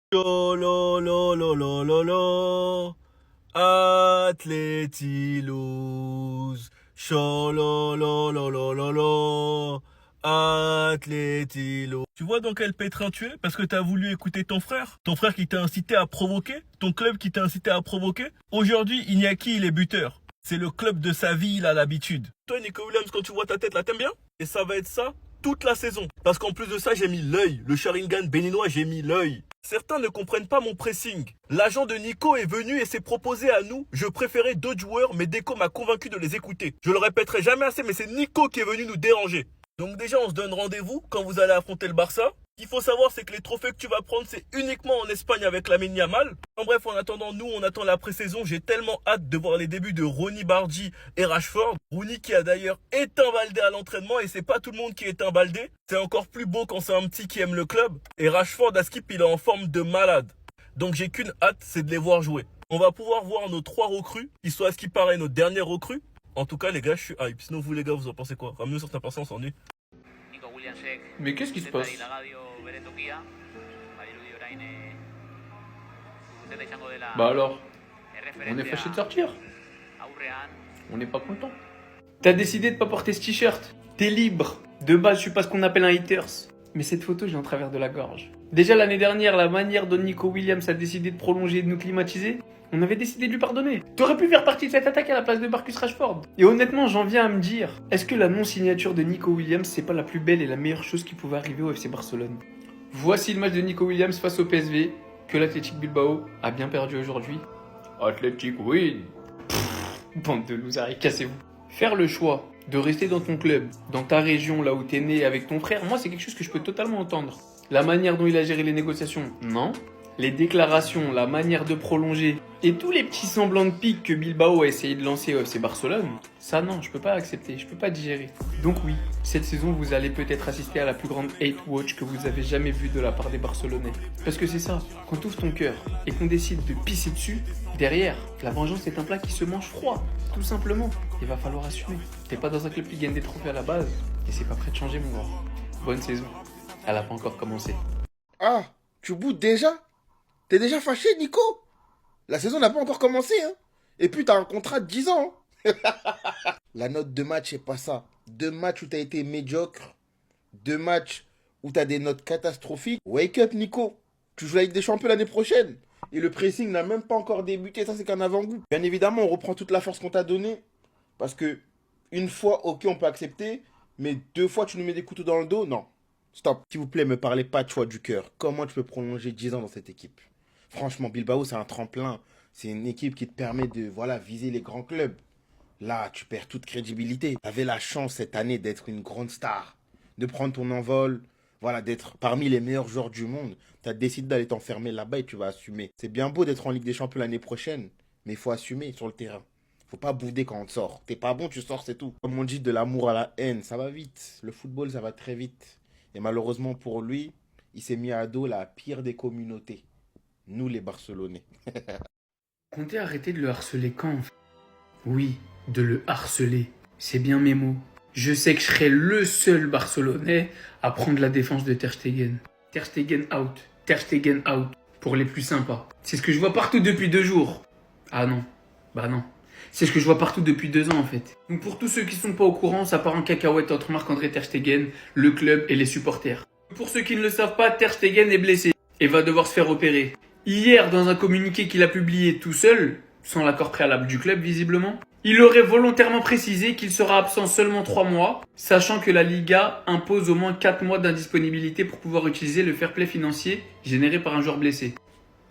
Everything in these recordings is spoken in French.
Chololololololo, Atleti lose. Chololololololo, Atleti lose. Tu vois dans quel pétrin tu es? Parce que t'as voulu écouter ton frère? Ton frère qui t'a incité à provoquer? Ton club qui t'a incité à provoquer? Aujourd'hui, Iñaki, il est buteur. C'est le club de sa vie, il a l'habitude. Toi, Nico Williams, quand tu vois ta tête là, t'aimes bien? Et ça va être ça toute la saison. Parce qu'en plus de ça, j'ai mis l'œil. Le Sharingan béninois, j'ai mis l'œil. Certains ne comprennent pas mon pressing. L'agent de Nico est venu et s'est proposé à nous. Je préférais d'autres joueurs, mais Deco m'a convaincu de les écouter. Je le répéterai jamais assez, mais c'est Nico qui est venu nous déranger. Donc déjà, on se donne rendez-vous quand vous allez affronter le Barça. Ce qu'il faut savoir, c'est que les trophées que tu vas prendre, c'est uniquement en Espagne avec Lamine Yamal. En bref, en attendant, nous, on attend la pré-saison. J'ai tellement hâte de voir les débuts de Ronny Bardi et Rashford. Ronny qui a d'ailleurs éteint Baldé à l'entraînement, et c'est pas tout le monde qui éteint Baldé. C'est encore plus beau quand c'est un petit qui aime le club. Et Rashford à skip, il est en forme de malade. Donc j'ai qu'une hâte, c'est de les voir jouer. On va pouvoir voir nos 3 recrues, qui sont à ce qui paraît nos dernières recrues. En tout cas, les gars, je suis hype. Sinon, vous, les gars, vous en pensez quoi? Ramenez certains personnes, on s'ennuie. Mais qu'est-ce qui se passe? Bah alors, on est fâché de sortir. On n'est pas content. T'as décidé de pas porter ce t-shirt. T'es libre. De base, je suis pas ce qu'on appelle un haters. Mais cette photo, j'ai en travers de la gorge. Déjà l'année dernière, la manière dont Nico Williams a décidé de prolonger et de nous climatiser, on avait décidé de lui pardonner. T'aurais pu faire partie de cette attaque à la place de Marcus Rashford. Et honnêtement, j'en viens à me dire, est-ce que la non-signature de Nico Williams, c'est pas la plus belle et la meilleure chose qui pouvait arriver au FC Barcelone? Voici le match de Nico Williams face au PSV, que l'Athletic Bilbao a bien perdu aujourd'hui. Athletic win. Bande de losers, cassez-vous. Faire le choix de rester dans ton club, dans ta région, là où t'es né avec ton frère, moi c'est quelque chose que je peux totalement entendre. La manière dont il a géré les négociations, non. Les déclarations, la manière de prolonger et tous les petits semblants de pique que Bilbao a essayé de lancer au FC Barcelone, ça non, je peux pas accepter, je peux pas digérer. Donc oui, cette saison vous allez peut-être assister à la plus grande hate watch que vous avez jamais vue de la part des Barcelonais. Parce que c'est ça, quand tu ouvres ton cœur et qu'on décide de pisser dessus, derrière, la vengeance est un plat qui se mange froid, tout simplement. Il va falloir assumer. T'es pas dans un club qui gagne des trophées à la base et c'est pas prêt de changer mon gars. Bonne saison, elle a pas encore commencé. Ah, tu boudes déjà? T'es déjà fâché, Nico? La saison n'a pas encore commencé, hein? Et puis t'as un contrat de 10 ans, hein? La note de match, c'est pas ça. 2 matchs où t'as été médiocre. 2 matchs où t'as des notes catastrophiques. Wake up, Nico. Tu joues la Ligue des Champions l'année prochaine. Et le pressing n'a même pas encore débuté. Ça, c'est qu'un avant-goût. Bien évidemment, on reprend toute la force qu'on t'a donnée. Parce que, une fois, ok, on peut accepter. Mais 2 fois, tu nous mets des couteaux dans le dos? Non. Stop. S'il vous plaît, me parlez pas de choix du cœur. Comment tu peux prolonger 10 ans dans cette équipe? Franchement, Bilbao, c'est un tremplin. C'est une équipe qui te permet de viser les grands clubs. Là, tu perds toute crédibilité. Tu avais la chance cette année d'être une grande star, de prendre ton envol, d'être parmi les meilleurs joueurs du monde. Tu as décidé d'aller t'enfermer là-bas et tu vas assumer. C'est bien beau d'être en Ligue des Champions l'année prochaine, mais il faut assumer sur le terrain. Faut pas bouder quand on te sort. T'es pas bon, tu sors, c'est tout. Comme on dit, de l'amour à la haine, ça va vite. Le football, ça va très vite. Et malheureusement pour lui, il s'est mis à dos la pire des communautés. Nous, les Barcelonais. Comptez arrêter de le harceler quand? Oui, de le harceler. C'est bien mes mots. Je sais que je serai le seul Barcelonais à prendre la défense de Ter Stegen. Ter Stegen out. Ter Stegen out. Pour les plus sympas. C'est ce que je vois partout depuis 2 jours. Ah non. Bah non. C'est ce que je vois partout depuis 2 ans en fait. Donc pour tous ceux qui sont pas au courant, ça part en cacahuète entre Marc-André Ter Stegen, le club et les supporters. Pour ceux qui ne le savent pas, Ter Stegen est blessé et va devoir se faire opérer. Hier, dans un communiqué qu'il a publié tout seul, sans l'accord préalable du club visiblement, il aurait volontairement précisé qu'il sera absent seulement 3 mois, sachant que la Liga impose au moins 4 mois d'indisponibilité pour pouvoir utiliser le fair play financier généré par un joueur blessé.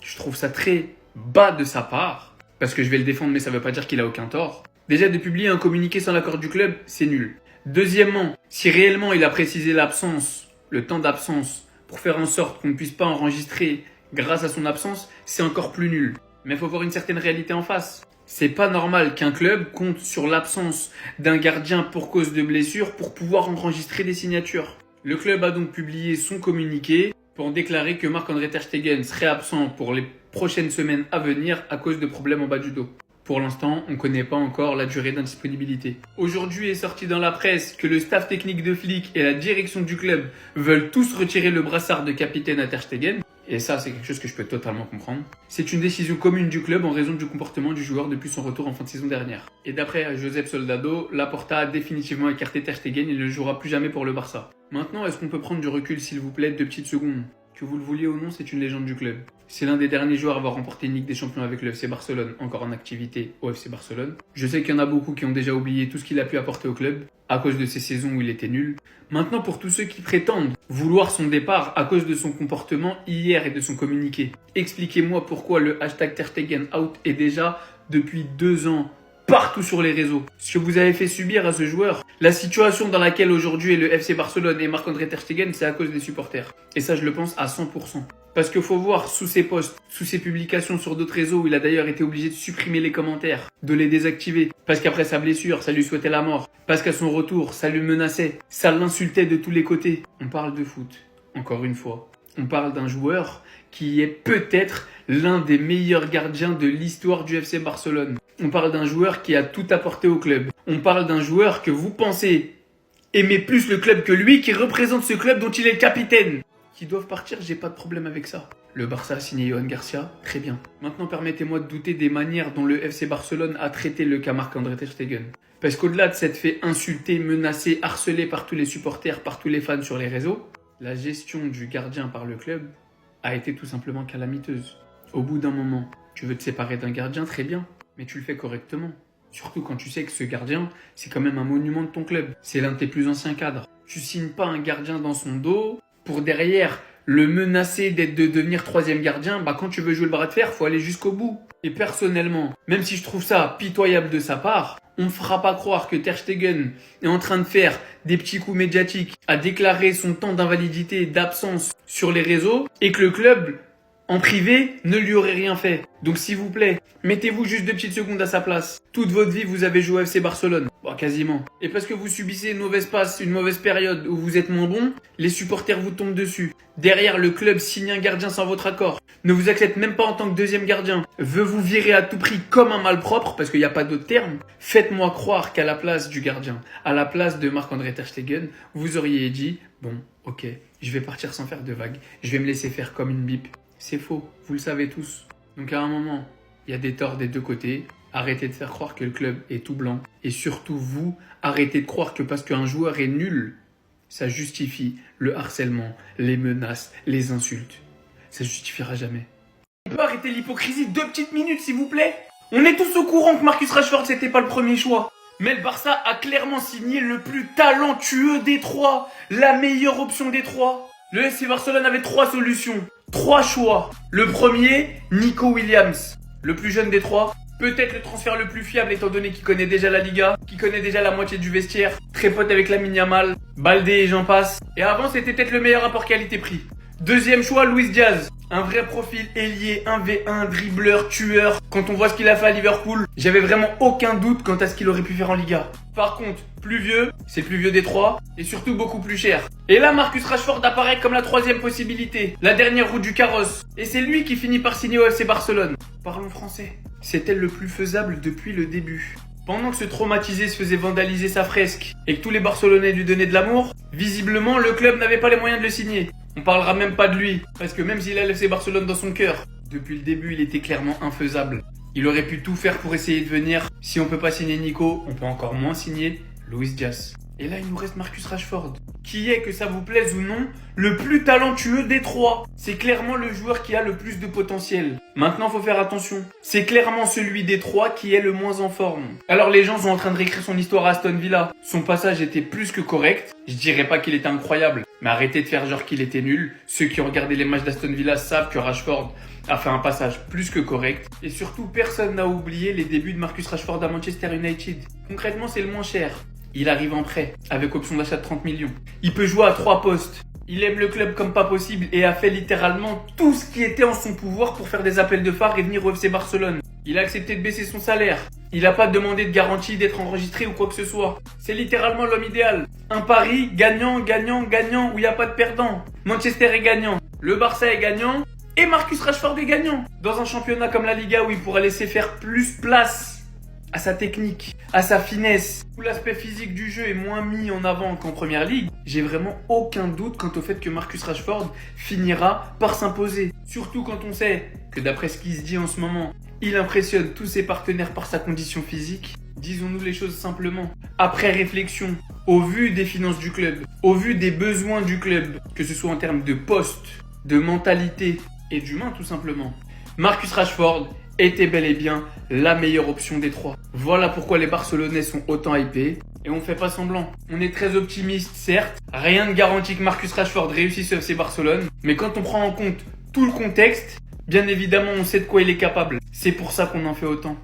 Je trouve ça très bas de sa part, parce que je vais le défendre mais ça veut pas dire qu'il a aucun tort. Déjà de publier un communiqué sans l'accord du club, c'est nul. Deuxièmement, si réellement il a précisé l'absence, le temps d'absence, pour faire en sorte qu'on ne puisse pas enregistrer grâce à son absence, c'est encore plus nul. Mais il faut voir une certaine réalité en face. C'est pas normal qu'un club compte sur l'absence d'un gardien pour cause de blessure pour pouvoir enregistrer des signatures. Le club a donc publié son communiqué pour déclarer que Marc-André Ter Stegen serait absent pour les prochaines semaines à venir à cause de problèmes en bas du dos. Pour l'instant, on ne connaît pas encore la durée d'indisponibilité. Aujourd'hui est sorti dans la presse que le staff technique de Flick et la direction du club veulent tous retirer le brassard de capitaine à Ter Stegen. et ça c'est quelque chose que je peux totalement comprendre, c'est une décision commune du club en raison du comportement du joueur depuis son retour en fin de saison dernière. Et d'après Josep Soldado, Laporta a définitivement écarté Ter Stegen et il ne jouera plus jamais pour le Barça. Maintenant, est-ce qu'on peut prendre du recul s'il vous plaît, 2 petites secondes? Que vous le vouliez ou non, c'est une légende du club. C'est l'un des derniers joueurs à avoir remporté une Ligue des Champions avec le FC Barcelone, encore en activité au FC Barcelone. Je sais qu'il y en a beaucoup qui ont déjà oublié tout ce qu'il a pu apporter au club, à cause de ces saisons où il était nul. Maintenant, pour tous ceux qui prétendent vouloir son départ à cause de son comportement hier et de son communiqué, expliquez-moi pourquoi le hashtag Ter Stegen out est déjà, depuis 2 ans, partout sur les réseaux. Ce que vous avez fait subir à ce joueur, la situation dans laquelle aujourd'hui est le FC Barcelone et Marc-André Ter Stegen, c'est à cause des supporters. Et ça, je le pense à 100%. Parce qu'il faut voir sous ses posts, sous ses publications sur d'autres réseaux, où il a d'ailleurs été obligé de supprimer les commentaires, de les désactiver, parce qu'après sa blessure, ça lui souhaitait la mort, parce qu'à son retour, ça lui menaçait, ça l'insultait de tous les côtés. On parle de foot, encore une fois. On parle d'un joueur qui est peut-être l'un des meilleurs gardiens de l'histoire du FC Barcelone. On parle d'un joueur qui a tout apporté au club. On parle d'un joueur que vous pensez aimer plus le club que lui, qui représente ce club dont il est le capitaine. Qui doivent partir, j'ai pas de problème avec ça. Le Barça a signé Johan Garcia, très bien. Maintenant, permettez-moi de douter des manières dont le FC Barcelone a traité le cas Marc-André Ter Stegen. Parce qu'au-delà de s'être fait insulter, menacer, harceler par tous les supporters, par tous les fans sur les réseaux, la gestion du gardien par le club a été tout simplement calamiteuse. Au bout d'un moment, tu veux te séparer d'un gardien, très bien, mais tu le fais correctement. Surtout quand tu sais que ce gardien, c'est quand même un monument de ton club. C'est l'un de tes plus anciens cadres. Tu signes pas un gardien dans son dos pour derrière le menacer de devenir 3e gardien. Quand tu veux jouer le bras de fer, faut aller jusqu'au bout. Et personnellement, même si je trouve ça pitoyable de sa part, on ne fera pas croire que Ter Stegen est en train de faire des petits coups médiatiques, à déclarer son temps d'invalidité et d'absence sur les réseaux, et que le club, en privé, ne lui aurait rien fait. Donc s'il vous plaît, mettez-vous juste 2 petites secondes à sa place. Toute votre vie, vous avez joué au FC Barcelone. Quasiment. Et parce que vous subissez une mauvaise passe, une mauvaise période où vous êtes moins bon, les supporters vous tombent dessus. Derrière, le club signe un gardien sans votre accord. Ne vous accepte même pas en tant que 2e gardien. Veut vous virer à tout prix comme un malpropre, parce qu'il n'y a pas d'autre terme. Faites-moi croire qu'à la place du gardien, à la place de Marc-André Ter Stegen, vous auriez dit, bon, ok, je vais partir sans faire de vagues. Je vais me laisser faire comme une bip. C'est faux, vous le savez tous. Donc à un moment, il y a des torts des 2 côtés. Arrêtez de faire croire que le club est tout blanc. Et surtout vous, arrêtez de croire que parce qu'un joueur est nul, ça justifie le harcèlement, les menaces, les insultes. Ça justifiera jamais. On peut arrêter l'hypocrisie 2 petites minutes s'il vous plaît? On est tous au courant que Marcus Rashford c'était pas le premier choix. Mais le Barça a clairement signé le plus talentueux des 3. La meilleure option des 3. Le FC Barcelone avait 3 solutions. 3 choix. Le premier, Nico Williams. Le plus jeune des 3. Peut-être le transfert le plus fiable étant donné qu'il connaît déjà la Liga, qu'il connaît déjà la moitié du vestiaire, très pote avec Lamine Yamal, Baldé et j'en passe. Et avant c'était peut-être le meilleur rapport qualité-prix. Deuxième choix, Luis Diaz. Un vrai profil ailier, 1v1, dribbleur, tueur. Quand on voit ce qu'il a fait à Liverpool, j'avais vraiment aucun doute quant à ce qu'il aurait pu faire en Liga. Par contre, plus vieux, c'est le plus vieux des 3, et surtout beaucoup plus cher. Et là, Marcus Rashford apparaît comme la 3e possibilité, la dernière roue du carrosse. Et c'est lui qui finit par signer au FC Barcelone. Parlons français. C'était le plus faisable depuis le début. Pendant que ce traumatisé se faisait vandaliser sa fresque et que tous les Barcelonais lui donnaient de l'amour, visiblement le club n'avait pas les moyens de le signer. On parlera même pas de lui, parce que même s'il a le FC Barcelone dans son cœur, depuis le début il était clairement infaisable. Il aurait pu tout faire pour essayer de venir. Si on peut pas signer Nico, on peut encore moins signer Luis Diaz. Et là il nous reste Marcus Rashford, qui est, que ça vous plaise ou non, le plus talentueux des 3. C'est clairement le joueur qui a le plus de potentiel. Maintenant faut faire attention, c'est clairement celui des 3 qui est le moins en forme. Alors les gens sont en train de réécrire son histoire à Aston Villa. Son passage était plus que correct, je dirais pas qu'il était incroyable, mais arrêtez de faire genre qu'il était nul. Ceux qui ont regardé les matchs d'Aston Villa savent que Rashford a fait un passage plus que correct. Et surtout personne n'a oublié les débuts de Marcus Rashford à Manchester United. Concrètement c'est le moins cher. Il arrive en prêt, avec option d'achat de 30 millions. Il peut jouer à 3 postes. Il aime le club comme pas possible et a fait littéralement tout ce qui était en son pouvoir pour faire des appels de phare et venir au FC Barcelone. Il a accepté de baisser son salaire. Il n'a pas demandé de garantie d'être enregistré ou quoi que ce soit. C'est littéralement l'homme idéal. Un pari gagnant, gagnant, gagnant où il n'y a pas de perdant. Manchester est gagnant. Le Barça est gagnant. Et Marcus Rashford est gagnant. Dans un championnat comme la Liga où il pourra laisser faire plus place à sa technique, à sa finesse, où l'aspect physique du jeu est moins mis en avant qu'en première ligue, j'ai vraiment aucun doute quant au fait que Marcus Rashford finira par s'imposer. Surtout quand on sait que d'après ce qui se dit en ce moment, il impressionne tous ses partenaires par sa condition physique. Disons-nous les choses simplement. Après réflexion, au vu des finances du club, au vu des besoins du club, que ce soit en termes de poste, de mentalité et d'humain tout simplement, Marcus Rashford était bel et bien la meilleure option des trois. Voilà pourquoi les Barcelonais sont autant hypés. Et on fait pas semblant. On est très optimiste, certes. Rien ne garantit que Marcus Rashford réussisse au FC Barcelone. Mais quand on prend en compte tout le contexte, bien évidemment on sait de quoi il est capable. C'est pour ça qu'on en fait autant.